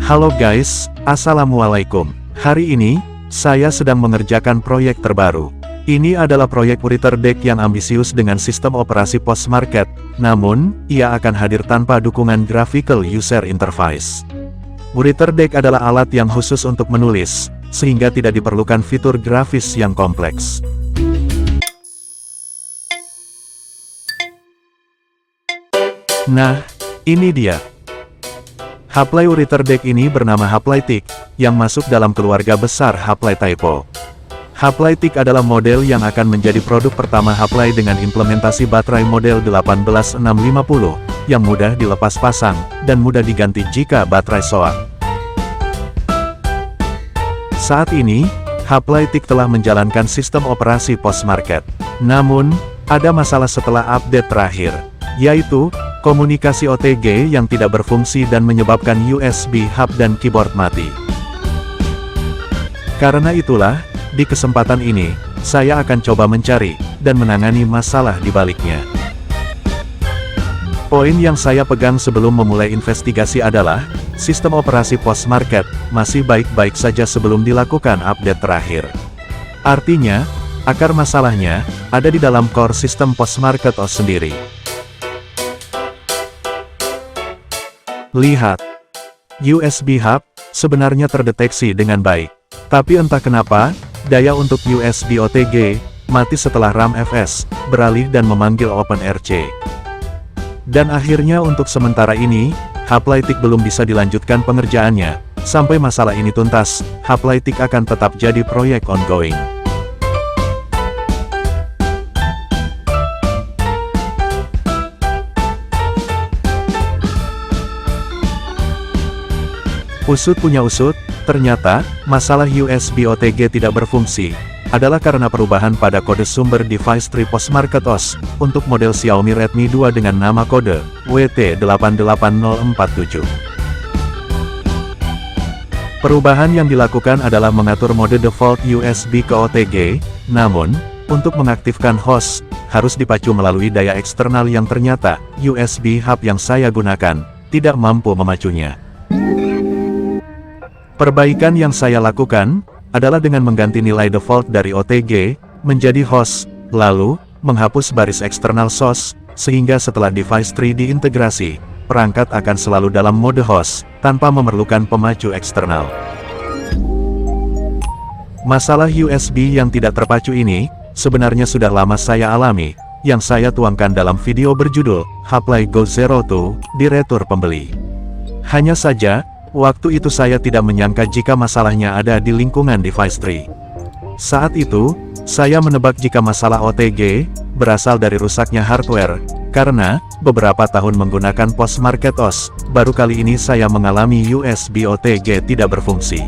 Halo guys, Assalamualaikum. Hari ini, saya sedang mengerjakan proyek terbaru. Ini adalah proyek WriterDeck yang ambisius dengan sistem operasi post-market, namun, ia akan hadir tanpa dukungan graphical user interface. WriterDeck adalah alat yang khusus untuk menulis, sehingga tidak diperlukan fitur grafis yang kompleks. Nah, ini dia. Haplay WriterDeck ini bernama Haplaytik, yang masuk dalam keluarga besar Haplay Typo. Haplaytik adalah model yang akan menjadi produk pertama Haplay dengan implementasi baterai model 18650, yang mudah dilepas pasang, dan mudah diganti jika baterai soak. Saat ini, Haplaytik telah menjalankan sistem operasi post-market. Namun, ada masalah setelah update terakhir, yaitu komunikasi OTG yang tidak berfungsi dan menyebabkan USB hub dan keyboard mati. Karena itulah, di kesempatan ini, saya akan coba mencari dan menangani masalah di baliknya. Poin yang saya pegang sebelum memulai investigasi adalah, sistem operasi post-market masih baik-baik saja sebelum dilakukan update terakhir. Artinya, akar masalahnya ada di dalam core sistem post-market OS sendiri. Lihat, USB hub sebenarnya terdeteksi dengan baik. Tapi entah kenapa, daya untuk USB OTG mati setelah RAM FS beralih dan memanggil OpenRC. Dan akhirnya untuk sementara ini, Haplaytik belum bisa dilanjutkan pengerjaannya. Sampai masalah ini tuntas, Haplaytik akan tetap jadi proyek ongoing. Usut punya usut, ternyata, masalah USB OTG tidak berfungsi, adalah karena perubahan pada kode sumber device tree post-market OS, untuk model Xiaomi Redmi 2 dengan nama kode, WT88047. Perubahan yang dilakukan adalah mengatur mode default USB ke OTG, namun, untuk mengaktifkan host, harus dipacu melalui daya eksternal yang ternyata, USB hub yang saya gunakan, tidak mampu memacunya. Perbaikan yang saya lakukan, adalah dengan mengganti nilai default dari OTG, menjadi host, lalu, menghapus baris eksternal source, sehingga setelah device tree diintegrasi, perangkat akan selalu dalam mode host, tanpa memerlukan pemacu eksternal. Masalah USB yang tidak terpacu ini, sebenarnya sudah lama saya alami, yang saya tuangkan dalam video berjudul, Haplay Go Zero 2, di retur pembeli. Hanya saja, waktu itu saya tidak menyangka jika masalahnya ada di lingkungan device tree. Saat itu, saya menebak jika masalah OTG berasal dari rusaknya hardware, karena beberapa tahun menggunakan post-market OS, baru kali ini saya mengalami USB OTG tidak berfungsi.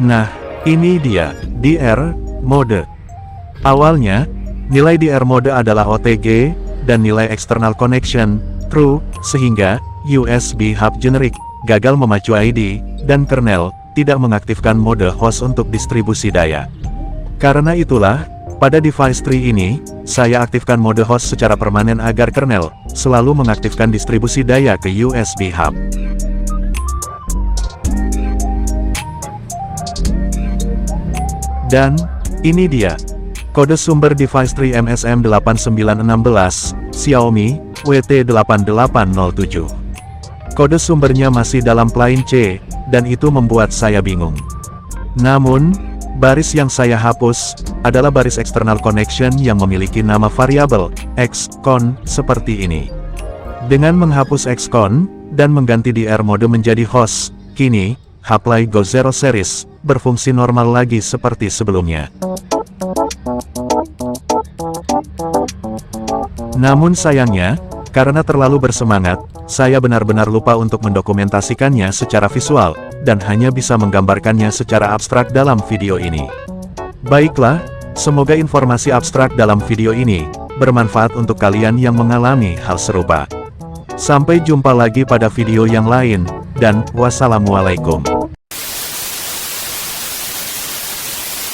Nah, ini dia, DR mode. Awalnya, nilai DR mode adalah OTG, dan nilai external connection, true, sehingga, USB hub generic, gagal memacu ID, dan kernel, tidak mengaktifkan mode host untuk distribusi daya. Karena itulah, pada device tree ini, saya aktifkan mode host secara permanen agar kernel, selalu mengaktifkan distribusi daya ke USB hub. Dan, ini dia, kode sumber device tree MSM8916, Xiaomi, WT8807. Kode sumbernya masih dalam plain C, dan itu membuat saya bingung. Namun, baris yang saya hapus, adalah baris external connection yang memiliki nama variabel, xcon, seperti ini. Dengan menghapus xcon, dan mengganti DR mode menjadi host, kini, Haplay Go Zero Series berfungsi normal lagi seperti sebelumnya. Namun sayangnya, karena terlalu bersemangat, saya benar-benar lupa untuk mendokumentasikannya secara visual, dan hanya bisa menggambarkannya secara abstrak dalam video ini. Baiklah, semoga informasi abstrak dalam video ini bermanfaat untuk kalian yang mengalami hal serupa. Sampai jumpa lagi pada video yang lain, dan wassalamualaikum.